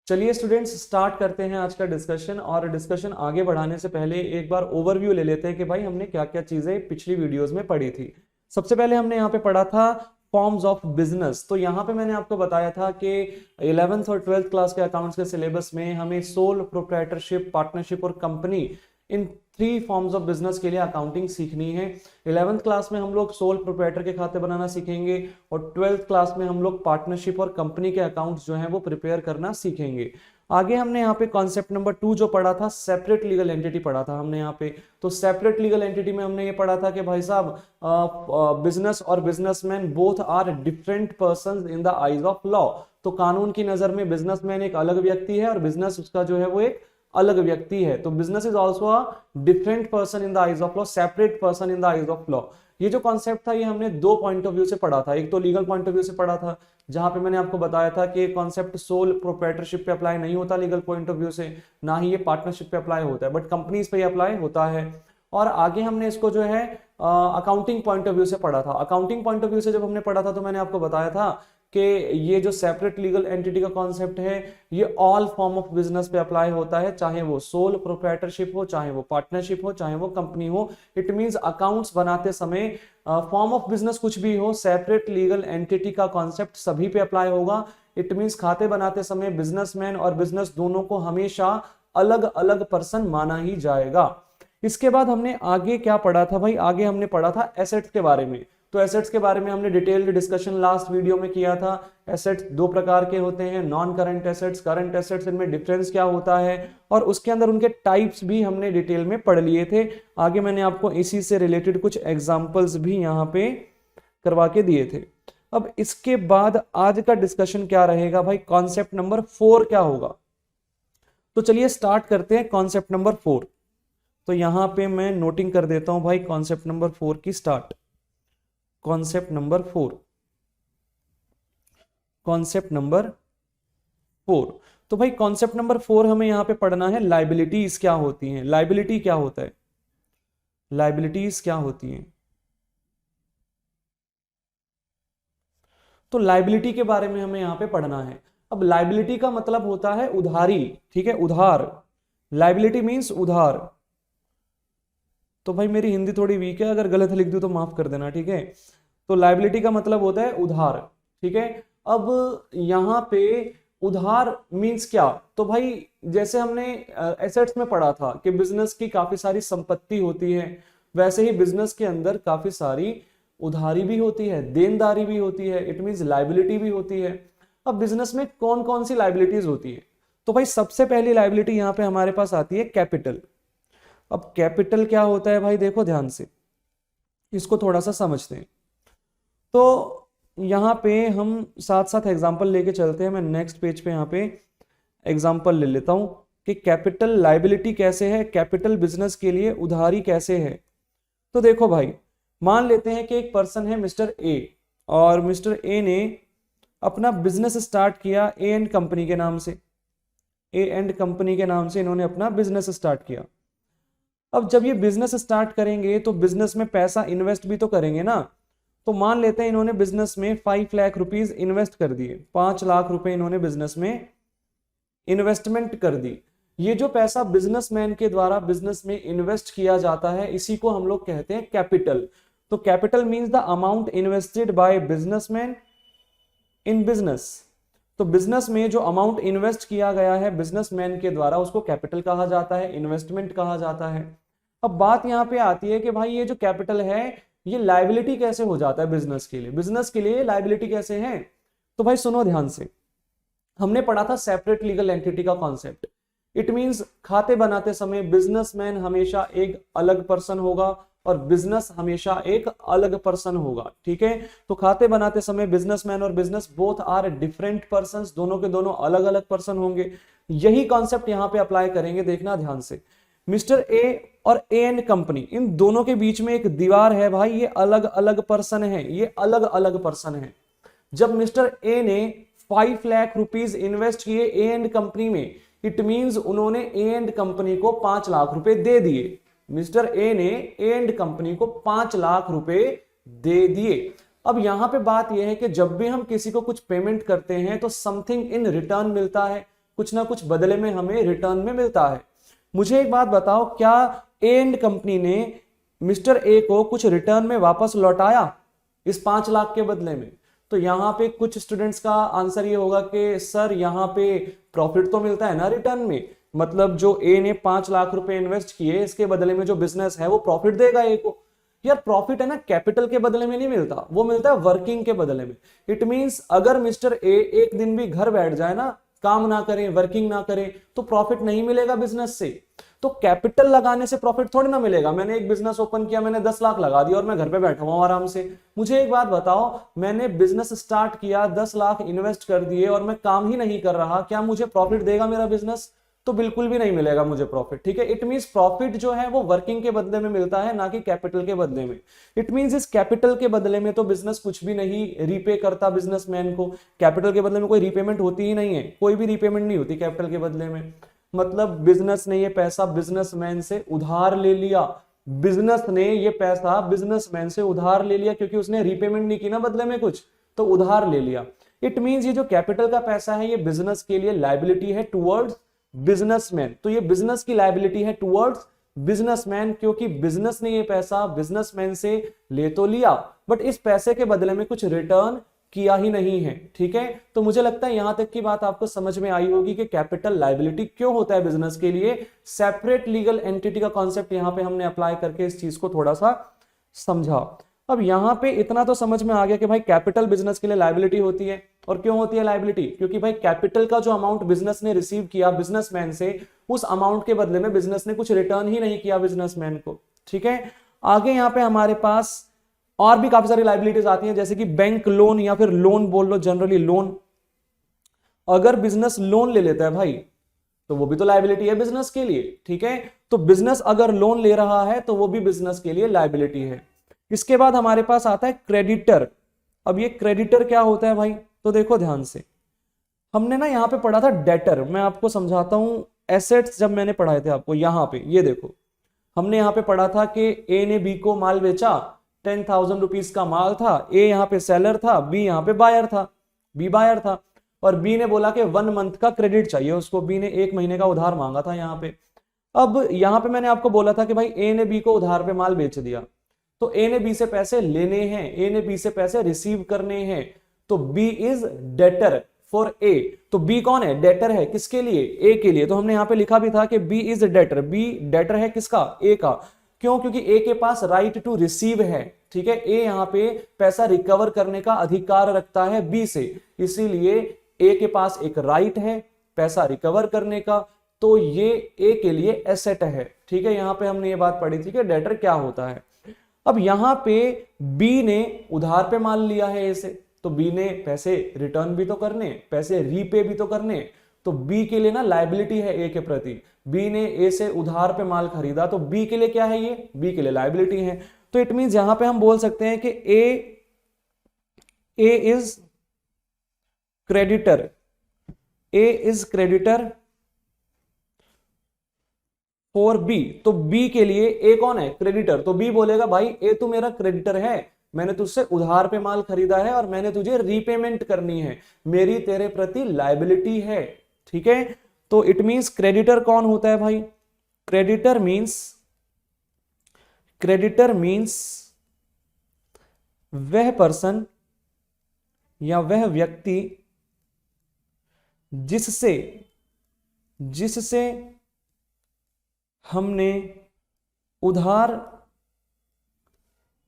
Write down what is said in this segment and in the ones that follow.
चलिए students start करते हैं आज का डिस्कशन। और डिस्कशन आगे बढ़ाने से पहले एक बार ओवरव्यू ले लेते हैं कि भाई हमने क्या क्या चीजें पिछली वीडियोस में पढ़ी थी। सबसे पहले हमने यहाँ पे पढ़ा था फॉर्म्स ऑफ बिजनेस। तो यहाँ पे मैंने आपको बताया था कि 11th और 12th क्लास के अकाउंट्स के सिलेबस में हमें सोल प्रोप्राइटरशिप, पार्टनरशिप और company, in 3 forms of business के लिए अकाउंटिंग सीखनी है। 11th क्लास में हम लोग सोल प्रोप्राइटर के खाते बनाना सीखेंगे और 12th क्लास में हम लोग पार्टनरशिप और कंपनी के अकाउंट्स जो हैं वो प्रिपेयर करना सीखेंगे। आगे हमने यहाँ पे कॉन्सेप्ट नंबर 2 जो पढ़ा था, सेपरेट लीगल एंटिटी पढ़ा था हमने यहाँ पे। तो सेपरेट लीगल एंटिटी में हमने ये पढ़ा था कि भाई साहब बिजनेस और businessman both are different person in the eyes of law. तो कानून की नजर में बिजनेसमैन एक अलग व्यक्ति है और बिजनेस उसका जो है वो एक अलग व्यक्ति है। तो business is also a different person in the eyes of law, separate person in the eyes of law. ये जो कॉन्सेप्ट था ये हमने 2 पॉइंट ऑफ व्यू से पढ़ा था। एक तो लीगल पॉइंट ऑफ व्यू से पढ़ा था, जहां पे मैंने आपको बताया था कि कॉन्सेप्ट सोल प्रोप्राइटरशिप पे अप्लाई नहीं होता लीगल पॉइंट ऑफ व्यू से, ना ही ये पार्टनरशिप पे अप्लाई होता है, बट कंपनीज पे अप्लाई होता है। और आगे हमने इसको जो है अकाउंटिंग पॉइंट ऑफ व्यू से पढ़ा था। अकाउंटिंग पॉइंट ऑफ व्यू से जब हमने पढ़ा था तो मैंने आपको बताया था कि ये जो सेपरेट लीगल एंटिटी का कॉन्सेप्ट है ये ऑल फॉर्म ऑफ बिजनेस पे अप्लाई होता है, चाहे वो सोल प्रोप्राइटरशिप हो, चाहे वो पार्टनरशिप हो, चाहे वो कंपनी हो। इट मींस अकाउंट्स बनाते समय फॉर्म ऑफ बिजनेस कुछ भी हो, सेपरेट लीगल एंटिटी का कॉन्सेप्ट सभी पे अप्लाई होगा। इट मींस खाते बनाते समय बिजनेसमैन और बिजनेस दोनों को हमेशा अलग अलग पर्सन माना ही जाएगा। इसके बाद हमने आगे क्या पढ़ा था भाई, आगे हमने पढ़ा था एसेट्स के बारे में। तो एसेट्स के बारे में हमने डिटेल्ड डिस्कशन लास्ट वीडियो में किया था। एसेट्स 2 प्रकार के होते हैं, non current assets, current assets. इनमें डिफरेंस क्या होता है और उसके अंदर उनके टाइप्स भी हमने डिटेल में पढ़ लिए थे। आगे मैंने आपको इसी से रिलेटेड कुछ एग्जांपल्स भी यहाँ पे करवा के दिए थे। अब इसके बाद आज का डिस्कशन क्या रहेगा भाई, कॉन्सेप्ट नंबर 4 क्या होगा। तो चलिए स्टार्ट करते हैं कॉन्सेप्ट नंबर 4। तो यहां पे मैं नोटिंग कर देता हूं भाई कॉन्सेप्ट नंबर 4 की start. Concept number 4, concept number 4। तो भाई कॉन्सेप्ट नंबर 4 हमें यहां पे पढ़ना है लाइबिलिटीज क्या होती हैं। लाइबिलिटी क्या होता है, लाइबिलिटीज क्या होती हैं। तो लाइबिलिटी के बारे में हमें यहां पे पढ़ना है। अब लाइबिलिटी का मतलब होता है उधारी, ठीक है, उधार। लाइबिलिटी मींस उधार। तो भाई मेरी हिंदी थोड़ी वीक है, अगर गलत लिख दूं तो माफ कर देना, ठीक है। तो लाइबिलिटी का मतलब होता है उधार, ठीक है। अब यहां पे उधार मींस क्या, तो भाई जैसे हमने एसेट्स में पढ़ा था कि बिजनेस की काफी सारी संपत्ति होती है, वैसे ही बिजनेस के अंदर काफी सारी उधारी भी होती है, देनदारी भी होती है, इट मींस लाइबिलिटी भी होती है। अब बिजनेस में कौन कौन सी लाइबिलिटीज होती है, तो भाई सबसे पहली लाइबिलिटी यहां पे हमारे पास आती है कैपिटल। अब कैपिटल क्या होता है भाई, देखो ध्यान से इसको थोड़ा सा समझते हैं। तो यहां पे हम साथ साथ एग्जांपल लेके चलते हैं। मैं नेक्स्ट पेज पे यहां पे एग्जांपल ले लेता हूं कि कैपिटल लाइबिलिटी कैसे है, कैपिटल बिजनेस के लिए उधारी कैसे है। तो देखो भाई, मान लेते हैं कि एक पर्सन है मिस्टर ए, और मिस्टर ए ने अपना बिजनेस स्टार्ट किया ए एंड कंपनी के नाम से। ए एंड कंपनी के नाम से इन्होंने अपना बिजनेस स्टार्ट किया। अब जब ये बिजनेस स्टार्ट करेंगे तो बिजनेस में पैसा इन्वेस्ट भी तो करेंगे ना। तो मान लेते हैं इन्होंने बिजनेस में 5 लाख रुपीज इन्वेस्ट कर दिए, 5 लाख रुपए इन्होंने बिजनेस में इन्वेस्टमेंट कर दी। ये जो पैसा बिजनेसमैन के द्वारा बिजनेस में इन्वेस्ट किया जाता है इसी को हम लोग कहते हैं कैपिटल। तो capital means the amount invested bye businessman in business. तो बिजनेस में जो अमाउंट इन्वेस्ट किया गया है बिजनेसमैन के द्वारा उसको कैपिटल कहा जाता है, इन्वेस्टमेंट कहा जाता है। अब बात यहां पे आती है कि भाई ये जो कैपिटल है ये लायबिलिटी कैसे हो जाता है बिजनेस के लिए, बिजनेस के लिए लायबिलिटी कैसे है। तो भाई सुनो ध्यान से, हमने पढ़ा था सेपरेट लीगल एंटिटी का कॉन्सेप्ट। इट मींस खाते बनाते समय बिजनेसमैन हमेशा एक अलग पर्सन होगा और बिजनेस हमेशा एक अलग पर्सन होगा, ठीक है। तो खाते बनाते समय बिजनेसमैन और business both are different persons, दोनों के दोनों अलग अलग पर्सन होंगे। यही कॉन्सेप्ट यहां पे अप्लाई करेंगे, देखना ध्यान से। मिस्टर ए और ए एंड कंपनी, इन दोनों के बीच में एक दीवार है भाई, ये अलग अलग पर्सन है, ये अलग अलग पर्सन है। जब मिस्टर ए ने 5 लाख रुपीज इन्वेस्ट किए ए एंड कंपनी में, इट मींस उन्होंने ए एंड कंपनी को 5 लाख रुपए दे दिए। मिस्टर ए ने ए एंड कंपनी को 5 लाख रुपए दे दिए। अब यहां पे बात यह है कि जब भी हम किसी को कुछ पेमेंट करते हैं तो समथिंग इन रिटर्न मिलता है, कुछ ना कुछ बदले में हमें रिटर्न में मिलता है। मुझे एक बात बताओ, क्या ए एंड कंपनी ने मिस्टर ए को कुछ रिटर्न में वापस लौटाया इस 5 लाख के बदले में? तो यहाँ पे कुछ स्टूडेंट्स का आंसर ये होगा कि सर यहाँ पे प्रॉफिट तो मिलता है ना रिटर्न में, मतलब जो ए ने 5 लाख रुपए इन्वेस्ट किए, इसके बदले में जो बिजनेस है वो प्रॉफिट देगा ए को। यार प्रॉफिट है ना कैपिटल के बदले में नहीं मिलता, वो मिलता है वर्किंग के बदले में। इट मींस अगर मिस्टर ए एक दिन भी घर बैठ जाए ना, काम ना करें, वर्किंग ना करें, तो प्रॉफिट नहीं मिलेगा बिजनेस से। तो कैपिटल लगाने से प्रॉफिट थोड़ी ना मिलेगा। मैंने एक बिजनेस ओपन किया, मैंने 10 लाख लगा दिया और मैं घर पे बैठा हुआ आराम से। मुझे एक बात बताओ, मैंने बिजनेस स्टार्ट किया, 10 लाख इन्वेस्ट कर दिए और मैं काम ही नहीं कर रहा, क्या मुझे प्रॉफिट देगा मेरा बिजनेस? तो बिल्कुल भी नहीं मिलेगा मुझे प्रॉफिट। ठीक है, इट मींस प्रॉफिट जो है वो वर्किंग के बदले में मिलता है, ना कि कैपिटल के बदले में। इट मींस इस कैपिटल के बदले में तो बिजनेस कुछ भी नहीं रीपे करता बिजनेसमैन को। कैपिटल के बदले में कोई रीपेमेंट होती ही नहीं है, कोई भी रीपेमेंट नहीं होती कैपिटल के बदले में। मतलब बिजनेस ने ये पैसा बिजनेसमैन से उधार ले लिया, बिजनेस ने ये पैसा बिजनेसमैन से उधार ले लिया, क्योंकि उसने रीपेमेंट नहीं की ना बदले में कुछ, तो उधार ले लिया। इट मींस ये जो कैपिटल का पैसा है ये बिजनेस के लिए लायबिलिटी है टुवर्ड्स बिजनेसमैन। तो ये बिजनेस की लायबिलिटी है टुवर्ड्स बिजनेसमैन, क्योंकि बिजनेस ने ये पैसा बिजनेसमैन से ले तो लिया, बट इस पैसे के बदले में कुछ रिटर्न किया ही नहीं है। ठीक है, तो मुझे लगता है यहां तक की बात आपको समझ में आई होगी कि कैपिटल लायबिलिटी क्यों होता है बिजनेस के लिए। सेपरेट लीगल एंटिटी का कॉन्सेप्ट यहां पे हमने अप्लाई करके इस चीज को थोड़ा सा समझा। अब यहां पे इतना तो समझ में आ गया कि भाई कैपिटल बिजनेस के लिए लायबिलिटी होती है। और क्यों होती है लायबिलिटी? क्योंकि भाई कैपिटल का जो अमाउंट बिजनेस ने रिसीव किया बिजनेसमैन से, उस अमाउंट के बदले में बिजनेस ने कुछ रिटर्न ही नहीं किया बिजनेसमैन को। ठीक है, आगे यहां पे हमारे पास और भी काफी सारी लायबिलिटीज आती हैं, जैसे कि बैंक लोन या फिर लोन बोल लो, जनरली लोन। अगर बिजनेस लोन ले लेता है भाई तो वो भी तो लायबिलिटी है बिजनेस के लिए। ठीक है, तो बिजनेस अगर लोन ले रहा है तो वो भी बिजनेस के लिए लायबिलिटी है। इसके बाद हमारे पास आता है क्रेडिटर। अब ये क्रेडिटर क्या होता है भाई? तो देखो ध्यान से, हमने ना यहाँ पे पढ़ा था डेटर। मैं आपको समझाता हूं, एसेट्स जब मैंने पढ़ाए थे आपको, यहाँ पे ये देखो, हमने यहाँ पे पढ़ा था कि ए ने बी को माल बेचा, 10,000 रुपीज का माल था। ए यहाँ पे सेलर था, बी यहाँ पे बायर था, बी बायर था। और बी ने बोला कि 1 मंथ का क्रेडिट चाहिए उसको, बी ने 1 महीने का उधार मांगा था यहाँ पे। अब यहाँ पे मैंने आपको बोला था कि भाई ए ने बी को उधार पे माल बेच दिया, तो ए ने बी से पैसे लेने हैं, ए ने बी से पैसे रिसीव करने हैं, तो B is debtor for A. तो बी कौन है? डेटर है। किसके लिए? ए के लिए। तो हमने यहां पे लिखा भी था कि B is debtor. B debtor है किसका? ए का। क्यों? क्योंकि ए के पास राइट टू रिसीव है। ठीक है, ए यहां पे पैसा रिकवर करने का अधिकार रखता है बी से, इसीलिए ए के पास एक राइट है पैसा रिकवर करने का, तो ये ए के लिए एसेट है। ठीक है, यहां पे हमने ये बात पढ़ी थी कि डेटर क्या होता है। अब यहां पे बी ने उधार पे माल लिया है ए से, तो बी ने पैसे रिटर्न भी तो करने, पैसे रीपे भी तो करने, तो बी के लिए ना लायबिलिटी है ए के प्रति। बी ने ए से उधार पे माल खरीदा, तो बी के लिए क्या है? ये बी के लिए लायबिलिटी है। तो इट मींस यहां पे हम बोल सकते हैं कि A is creditor, A is creditor for B. तो बी के लिए ए कौन है? क्रेडिटर। तो बी बोलेगा भाई ए तू मेरा क्रेडिटर है, मैंने तुझसे उधार पे माल खरीदा है और मैंने तुझे रीपेमेंट करनी है, मेरी तेरे प्रति लायबिलिटी है। ठीक है, तो इट मींस क्रेडिटर कौन होता है भाई? क्रेडिटर मींस वह पर्सन या वह व्यक्ति जिससे हमने उधार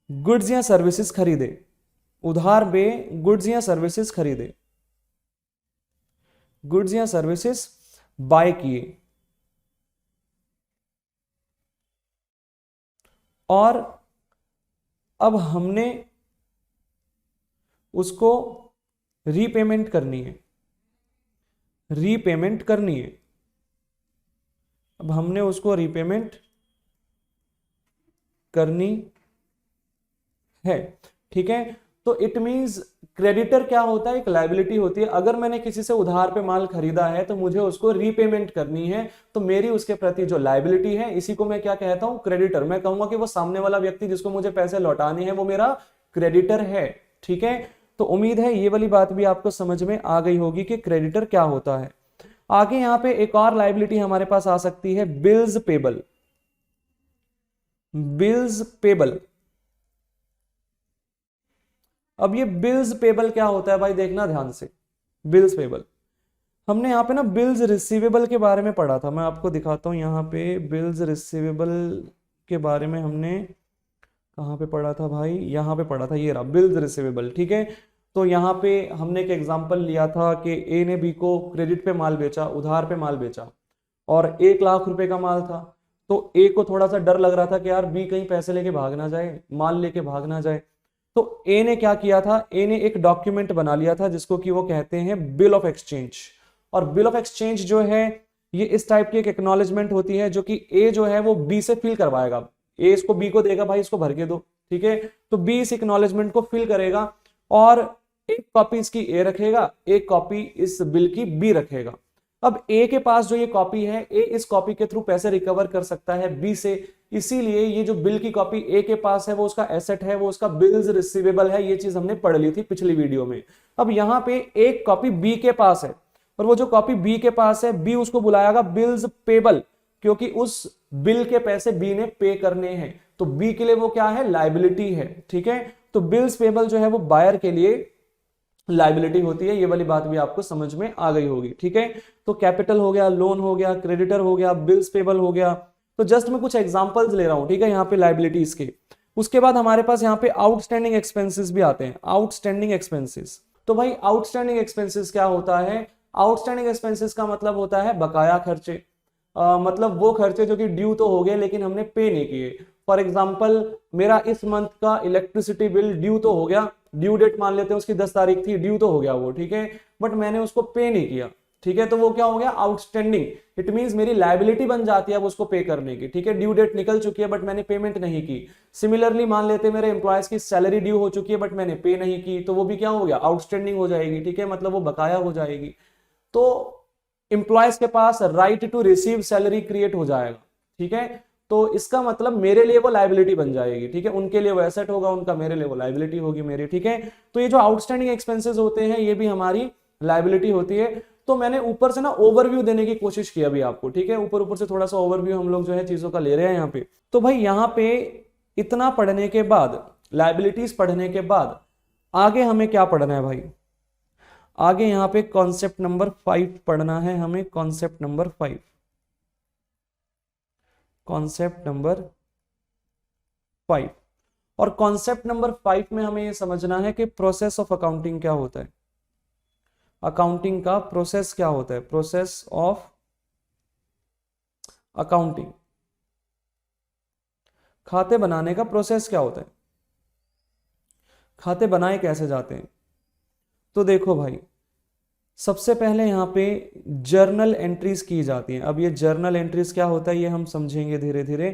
गुड्स या सर्विसेज खरीदे, उधार पे गुड्स या सर्विसेज खरीदे, गुड्स या सर्विसेज बाय किए, और अब हमने उसको रीपेमेंट करनी है, अब हमने उसको रीपेमेंट करनी है। ठीक है, तो इट मींस क्रेडिटर क्या होता है? एक लायबिलिटी होती है। अगर मैंने किसी से उधार पे माल खरीदा है तो मुझे उसको रीपेमेंट करनी है, तो मेरी उसके प्रति जो लायबिलिटी है, इसी को मैं क्या कहता हूं? क्रेडिटर। मैं कहूंगा कि वो सामने वाला व्यक्ति जिसको मुझे पैसे लौटाने हैं वो मेरा क्रेडिटर है। ठीक है, तो उम्मीद है ये वाली बात भी आपको समझ में आ गई होगी कि क्रेडिटर क्या होता है। आगे यहाँ पे एक और लाइबिलिटी हमारे पास आ सकती है, बिल्स पेबल। Bills payable. अब ये बिल्स पेबल क्या होता है भाई, देखना ध्यान से। बिल्स पेबल, हमने यहाँ पे ना बिल्स रिसीवेबल के बारे में पढ़ा था, मैं आपको दिखाता हूँ यहाँ पे। बिल्स रिसीवेबल के बारे में हमने कहाँ पे पढ़ा था भाई, यहाँ पे पढ़ा था, ये रहा बिल्स रिसीवेबल, ठीक है। तो यहाँ पे हमने एक एग्जांपल लिया था कि ए ने बी को क्रेडिट पे माल बेचा, उधार पे माल बेचा, और 1 लाख रुपए का माल था। तो ए को थोड़ा सा डर लग रहा था कि यार बी कहीं पैसे लेके भाग ना जाए, माल लेके भाग ना जाए। तो ए ने क्या किया था, ए ने एक डॉक्यूमेंट बना लिया था जिसको कि वो कहते हैं बिल ऑफ एक्सचेंज। और बिल ऑफ एक्सचेंज जो है ये इस टाइप की एक एक्नॉलेजमेंट होती है जो कि ए जो है वो बी से फिल करवाएगा। ए इसको बी को देगा, भाई इसको भर के दो, ठीक है। तो बी इस एक्नॉलेजमेंट को फिल करेगा और एक कॉपी इसकी ए रखेगा, एक कॉपी इस बिल की बी रखेगा। अब ए के पास जो ये कॉपी है, ए इस कॉपी के थ्रू पैसे रिकवर कर सकता है बी से, इसीलिए ये जो बिल की कॉपी ए के पास है वो उसका एसेट है, वो उसका बिल्स रिसीवेबल है। ये चीज हमने पढ़ ली थी पिछली वीडियो में। अब यहां पे एक कॉपी बी के पास है, और वो जो कॉपी बी के पास है, बी उसको बुलाएगा बिल्स पेबल, क्योंकि उस बिल के पैसे बी ने पे करने हैं। तो बी के लिए वो क्या है, लाइबिलिटी है, ठीक है। तो बिल्स पेबल जो है वो बायर के लिए लाइबिलिटी होती है। ये वाली बात भी आपको समझ में आ गई होगी, ठीक है। तो कैपिटल हो गया, लोन हो गया, क्रेडिटर हो गया, बिल्स पेबल हो गया। तो जस्ट मैं कुछ एग्जांपल्स ले रहा हूं, ठीक है, यहाँ पे लाइबिलिटीज के। उसके बाद हमारे पास यहाँ पे आउटस्टैंडिंग एक्सपेंसेस भी आते हैं। आउटस्टैंडिंग एक्सपेंसेस, तो भाई आउटस्टैंडिंग एक्सपेंसेस क्या होता है, आउटस्टैंडिंग एक्सपेंसेस का मतलब होता है बकाया खर्चे। मतलब वो खर्चे जो कि ड्यू तो हो गए लेकिन हमने पे नहीं किए। फॉर एग्जाम्पल, मेरा इस मंथ का इलेक्ट्रिसिटी बिल ड्यू तो हो गया, ड्यू डेट मान लेते हैं उसकी 10 तारीख थी, ड्यू तो हो गया वो, ठीक है, बट मैंने उसको पे नहीं किया, ठीक है। तो वो क्या हो गया, आउटस्टैंडिंग। इट मींस मेरी लायबिलिटी बन जाती है अब उसको पे करने की, ठीक है। ड्यू डेट निकल चुकी है बट मैंने पेमेंट नहीं की। सिमिलरली मान लेते हैं मेरे एम्प्लॉयज की सैलरी ड्यू हो चुकी है बट मैंने पे नहीं की, तो वो भी क्या हो गया, आउटस्टैंडिंग हो जाएगी, ठीक है, मतलब वो बकाया हो जाएगी। तो एम्प्लॉयज के पास right to receive salary create हो जाएगा, ठीक है। तो इसका मतलब मेरे लिए वो लायबिलिटी बन जाएगी, ठीक है। उनके लिए वो एसेट होगा उनका, मेरे लिए वो लायबिलिटी होगी मेरी, ठीक है। तो ये जो आउटस्टैंडिंग एक्सपेंसेस होते हैं ये भी हमारी लायबिलिटी होती है। तो मैंने ऊपर से ना ओवरव्यू देने की कोशिश की अभी आपको, ठीक है, ऊपर ऊपर से थोड़ा सा ओवरव्यू हम लोग जो है चीजों का ले रहे हैं यहाँ पे। तो भाई यहाँ पे इतना पढ़ने के बाद, लायबिलिटीज पढ़ने के बाद आगे हमें क्या पढ़ना है भाई, आगे यहाँ पे कॉन्सेप्ट नंबर 5 पढ़ना है हमें। Concept number 5, concept number 5। और कॉन्सेप्ट नंबर 5 में हमें यह समझना है कि प्रोसेस ऑफ अकाउंटिंग क्या होता है। अकाउंटिंग का प्रोसेस क्या होता है, प्रोसेस ऑफ अकाउंटिंग, खाते बनाने का प्रोसेस क्या होता है, खाते बनाए कैसे जाते हैं। तो देखो भाई, सबसे पहले यहाँ पे जर्नल एंट्रीज की जाती हैं। अब ये जर्नल एंट्रीज क्या होता है ये हम समझेंगे धीरे धीरे।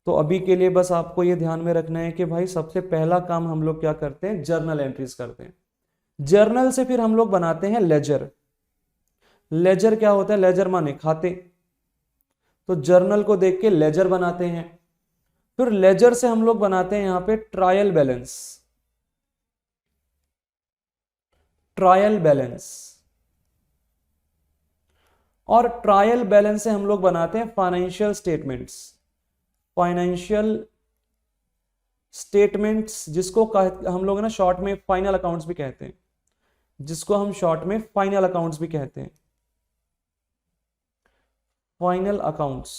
तो अभी के लिए बस आपको ये ध्यान में रखना है कि भाई सबसे पहला काम हम लोग क्या करते हैं, जर्नल एंट्रीज करते हैं। जर्नल से फिर हम लोग बनाते हैं लेजर। लेजर क्या होता है, लेजर माने खाते। तो जर्नल को देख के लेजर बनाते हैं। फिर लेजर से हम लोग बनाते हैं यहाँ पे ट्रायल बैलेंस, ट्रायल बैलेंस। और ट्रायल बैलेंस से हम लोग बनाते हैं फाइनेंशियल स्टेटमेंट्स, फाइनेंशियल स्टेटमेंट्स जिसको हम लोग ना शॉर्ट में फाइनल अकाउंट्स भी कहते हैं, जिसको हम शॉर्ट में फाइनल अकाउंट्स भी कहते हैं, फाइनल अकाउंट्स।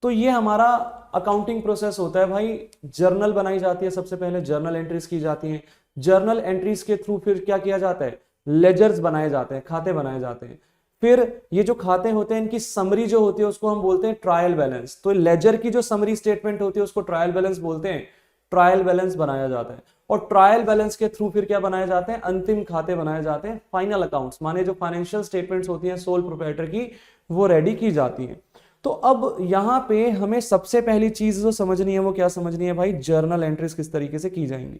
तो ये हमारा अकाउंटिंग प्रोसेस होता है भाई। जर्नल बनाई जाती है, सबसे पहले जर्नल एंट्रीज की जाती हैं। जर्नल एंट्रीज के थ्रू फिर क्या किया जाता है, लेजर्स बनाए जाते हैं, खाते बनाए जाते हैं। फिर ये जो खाते होते हैं इनकी समरी जो होती है उसको हम बोलते हैं ट्रायल बैलेंस। तो लेजर की जो समरी स्टेटमेंट होती है उसको ट्रायल बैलेंस बोलते हैं। ट्रायल बैलेंस बनाया जाता है और ट्रायल बैलेंस के थ्रू फिर क्या बनाए जाते हैं, अंतिम खाते बनाए जाते हैं, फाइनल अकाउंट्स माने जो फाइनेंशियल स्टेटमेंट्स होती हैं सोल प्रोप्राइटर की, वो रेडी की जाती हैं। तो अब यहाँ पे हमें सबसे पहली चीज जो समझनी है वो क्या समझनी है भाई, जर्नल एंट्रीज किस तरीके से की जाएंगी।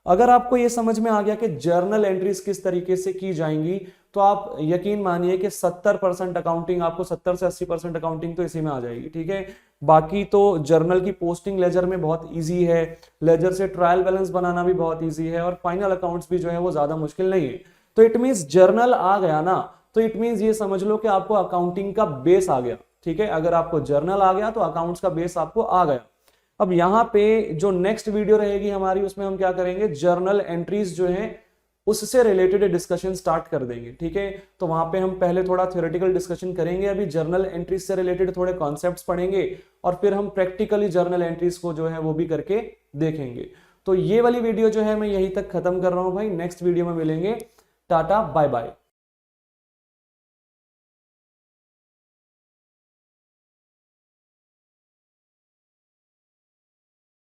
अगर आपको ये समझ में आ गया कि जर्नल एंट्रीज किस तरीके से की जाएंगी तो आप यकीन मानिए कि 70% अकाउंटिंग आपको 70 से 80% अकाउंटिंग तो इसी में आ जाएगी, ठीक है। बाकी तो जर्नल की पोस्टिंग लेजर में बहुत इजी है, लेजर से ट्रायल बैलेंस बनाना भी बहुत इजी है और फाइनल अकाउंट्स भी जो है वो ज्यादा मुश्किल नहीं है। तो इट मींस जर्नल आ गया ना, तो इट मींस ये समझ लो कि आपको अकाउंटिंग का बेस आ गया। ठीक है, अगर आपको जर्नल आ गया तो अकाउंट्स का बेस आपको आ गया। अब यहाँ पे जो नेक्स्ट वीडियो रहेगी हमारी, उसमें हम क्या करेंगे, जर्नल एंट्रीज जो है उससे रिलेटेड डिस्कशन स्टार्ट कर देंगे। ठीक है, तो वहां पे हम पहले थोड़ा थ्योरेटिकल डिस्कशन करेंगे, अभी जर्नल एंट्रीज से रिलेटेड थोड़े कॉन्सेप्ट्स पढ़ेंगे और फिर हम प्रैक्टिकली जर्नल एंट्रीज को जो है वो भी करके देखेंगे। तो ये वाली वीडियो जो है मैं यहीं तक खत्म कर रहा हूं भाई, नेक्स्ट वीडियो में मिलेंगे। Tata bye bye.